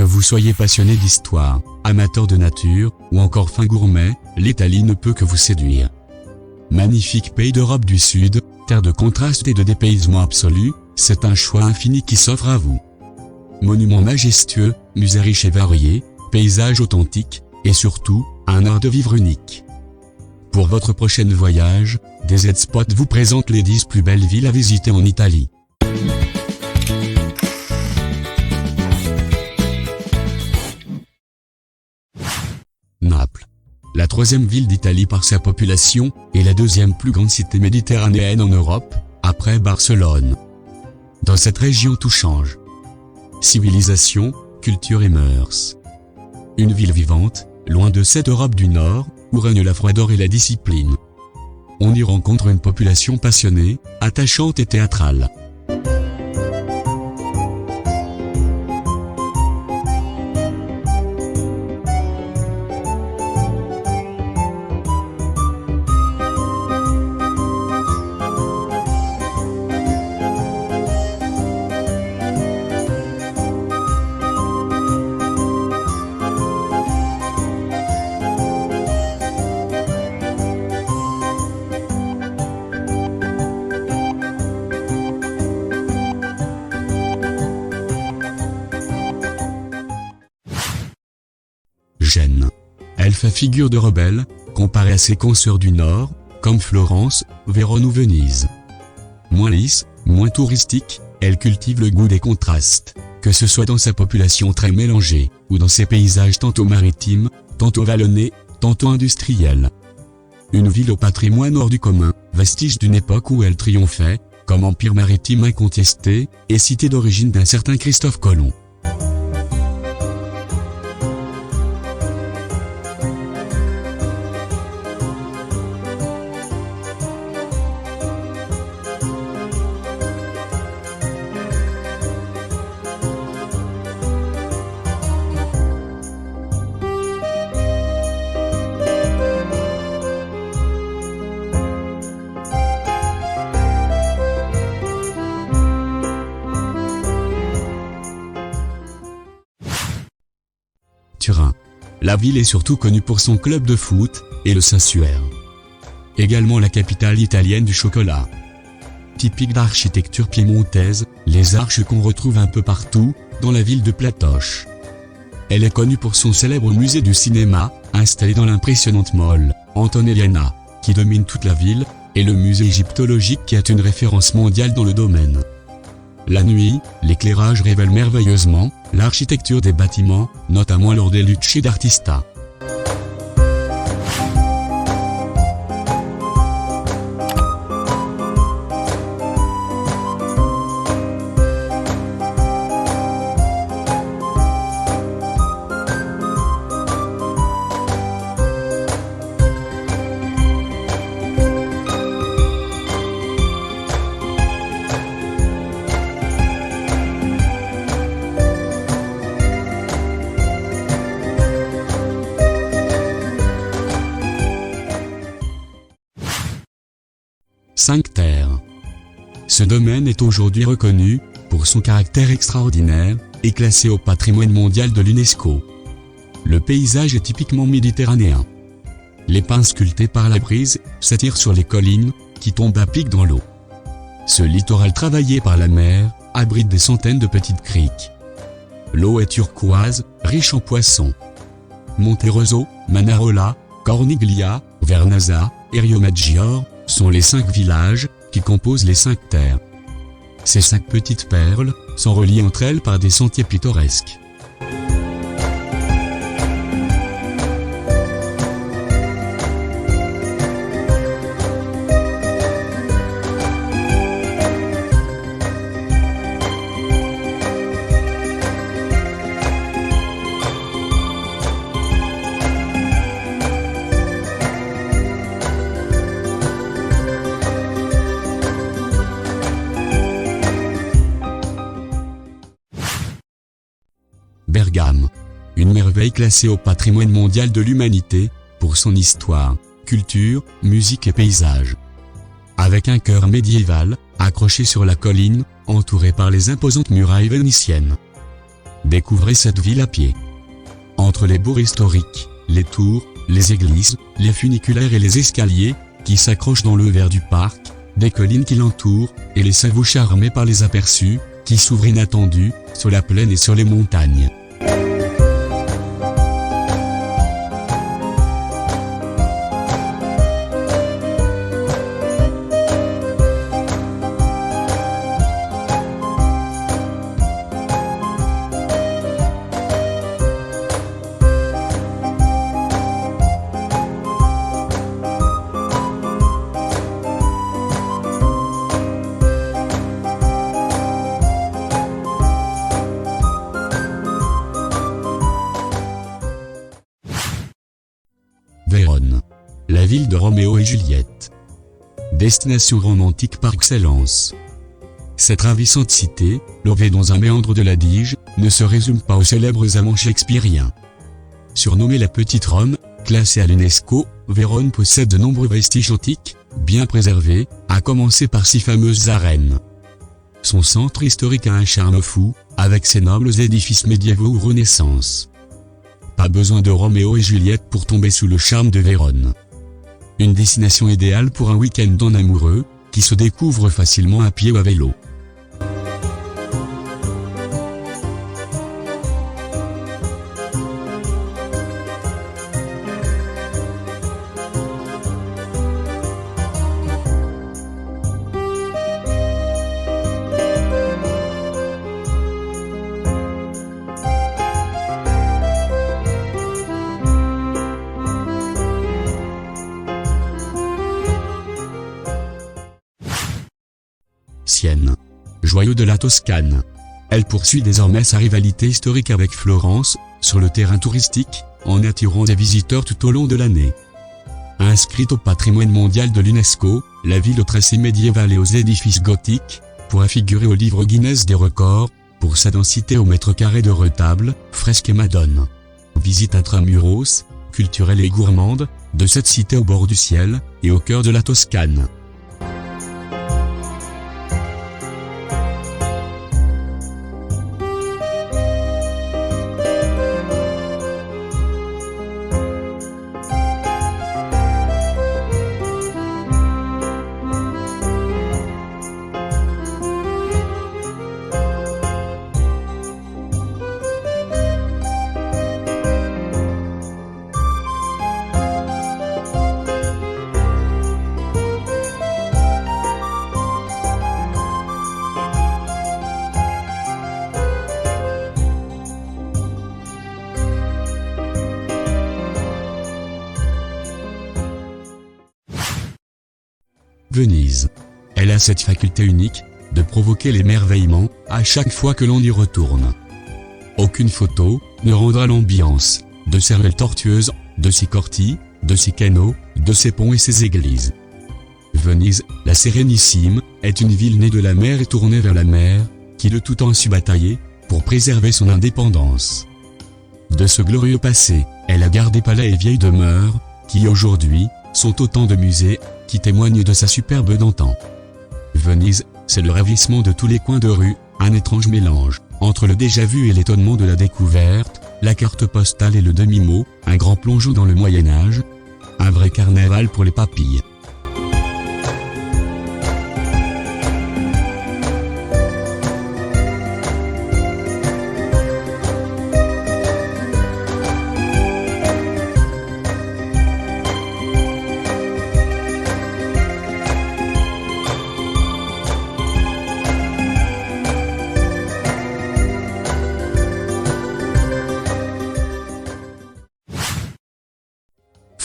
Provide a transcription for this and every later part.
Que vous soyez passionné d'histoire, amateur de nature, ou encore fin gourmet, l'Italie ne peut que vous séduire. Magnifique pays d'Europe du Sud, terre de contrastes et de dépaysement absolu, c'est un choix infini qui s'offre à vous. Monuments majestueux, musées riches et variés, paysages authentiques, et surtout, un art de vivre unique. Pour votre prochain voyage, DZ Spot vous présente les 10 plus belles villes à visiter en Italie. Naples. La troisième ville d'Italie par sa population, et la deuxième plus grande cité méditerranéenne en Europe, après Barcelone. Dans cette région tout change. Civilisation, culture et mœurs. Une ville vivante, loin de cette Europe du Nord, où règne la froideur et la discipline. On y rencontre une population passionnée, attachante et théâtrale. Gênes. Elle fait figure de rebelle, comparée à ses consoeurs du Nord, comme Florence, Vérone ou Venise. Moins lisse, moins touristique, elle cultive le goût des contrastes, que ce soit dans sa population très mélangée, ou dans ses paysages tantôt maritimes, tantôt vallonnés, tantôt industriels. Une ville au patrimoine hors du commun, vestige d'une époque où elle triomphait, comme empire maritime incontesté, et cité d'origine d'un certain Christophe Colomb. Turin. La ville est surtout connue pour son club de foot, et le Saint-Suaire. Également la capitale italienne du chocolat. Typique d'architecture piémontaise, les arches qu'on retrouve un peu partout, dans la ville de Platoche. Elle est connue pour son célèbre musée du cinéma, installé dans l'impressionnante mole, Antonelliana, qui domine toute la ville, et le musée égyptologique qui est une référence mondiale dans le domaine. La nuit, l'éclairage révèle merveilleusement l'architecture des bâtiments, notamment lors des Luci d'Artista. Cinque Terre. Ce domaine est aujourd'hui reconnu, pour son caractère extraordinaire, et classé au patrimoine mondial de l'UNESCO. Le paysage est typiquement méditerranéen. Les pins sculptés par la brise s'attirent sur les collines, qui tombent à pic dans l'eau. Ce littoral travaillé par la mer, abrite des centaines de petites criques. L'eau est turquoise, riche en poissons. Monterosso, Manarola, Corniglia, Vernazza, et Riomaggiore sont les 5 villages qui composent les 5 terres. Ces 5 petites perles sont reliées entre elles par des sentiers pittoresques. Bergame. Une merveille classée au patrimoine mondial de l'humanité, pour son histoire, culture, musique et paysage. Avec un chœur médiéval, accroché sur la colline, entouré par les imposantes murailles vénitiennes. Découvrez cette ville à pied. Entre les bourgs historiques, les tours, les églises, les funiculaires et les escaliers, qui s'accrochent dans le verre du parc, des collines qui l'entourent, et laissez-vous charmer par les aperçus, qui s'ouvrent inattendus, sur la plaine et sur les montagnes. Vérone. La ville de Roméo et Juliette. Destination romantique par excellence. Cette ravissante cité, levée dans un méandre de l'Adige, ne se résume pas aux célèbres amants shakespeariens. Surnommée la Petite Rome, classée à l'UNESCO, Vérone possède de nombreux vestiges antiques, bien préservés, à commencer par 6 fameuses arènes. Son centre historique a un charme fou, avec ses nobles édifices médiévaux ou Renaissance. Pas besoin de Roméo et Juliette pour tomber sous le charme de Vérone. Une destination idéale pour un week-end en amoureux, qui se découvre facilement à pied ou à vélo. Sienne. Joyau de la Toscane. Elle poursuit désormais sa rivalité historique avec Florence, sur le terrain touristique, en attirant des visiteurs tout au long de l'année. Inscrite au patrimoine mondial de l'UNESCO, la ville au tracé médiéval et aux édifices gothiques, pourra figurer au livre Guinness des records, pour sa densité au mètre carré de retables, fresques et madones. Visite intramuros, culturelle et gourmande, de cette cité au bord du ciel, et au cœur de la Toscane. Venise. Elle a cette faculté unique, de provoquer l'émerveillement, à chaque fois que l'on y retourne. Aucune photo ne rendra l'ambiance, de ses ruelles tortueuses, de ses cortis, de ses canaux, de ses ponts et ses églises. Venise, la Sérénissime, est une ville née de la mer et tournée vers la mer, qui de tout temps su batailler, pour préserver son indépendance. De ce glorieux passé, elle a gardé palais et vieilles demeures, qui aujourd'hui, sont autant de musées, qui témoignent de sa superbe d'antan. Venise, c'est le ravissement de tous les coins de rue, un étrange mélange, entre le déjà-vu et l'étonnement de la découverte, la carte postale et le demi-mot, un grand plongeon dans le Moyen-Âge, un vrai carnaval pour les papilles.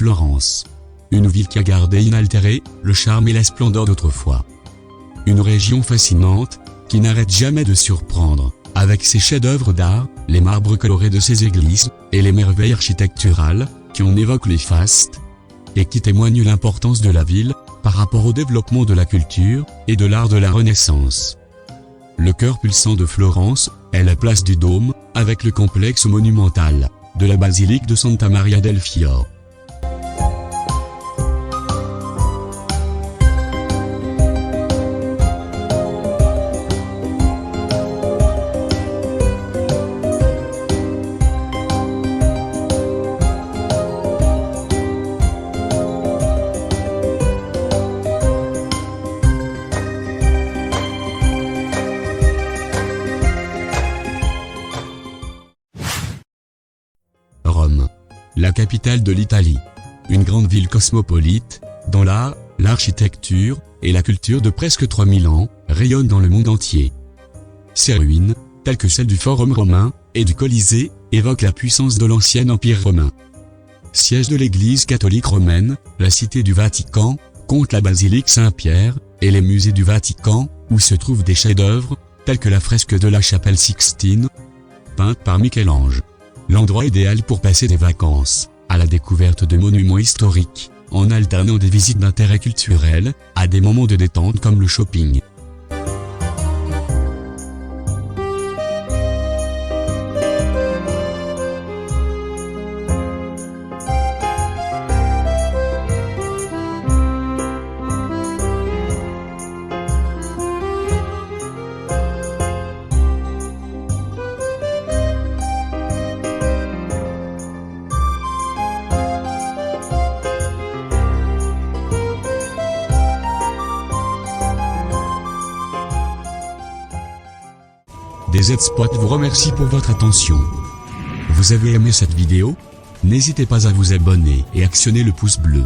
Florence. Une ville qui a gardé inaltéré le charme et la splendeur d'autrefois. Une région fascinante, qui n'arrête jamais de surprendre, avec ses chefs-d'œuvre d'art, les marbres colorés de ses églises, et les merveilles architecturales, qui en évoquent les fastes, et qui témoignent l'importance de la ville, par rapport au développement de la culture, et de l'art de la Renaissance. Le cœur pulsant de Florence est la place du Dôme, avec le complexe monumental, de la basilique de Santa Maria del Fiore. la capitale de l'Italie. Une grande ville cosmopolite, dont l'art, l'architecture et la culture de presque 3000 ans rayonnent dans le monde entier. Ses ruines, telles que celles du Forum romain et du Colisée, évoquent la puissance de l'ancien empire romain. Siège de l'Église catholique romaine, la cité du Vatican compte la basilique Saint-Pierre et les musées du Vatican, où se trouvent des chefs-d'œuvre, tels que la fresque de la chapelle Sixtine, peinte par Michel-Ange. L'endroit idéal pour passer des vacances, à la découverte de monuments historiques, en alternant des visites d'intérêt culturel à des moments de détente comme le shopping. DZ-Spot vous remercie pour votre attention. Vous avez aimé cette vidéo? N'hésitez pas à vous abonner et actionner le pouce bleu.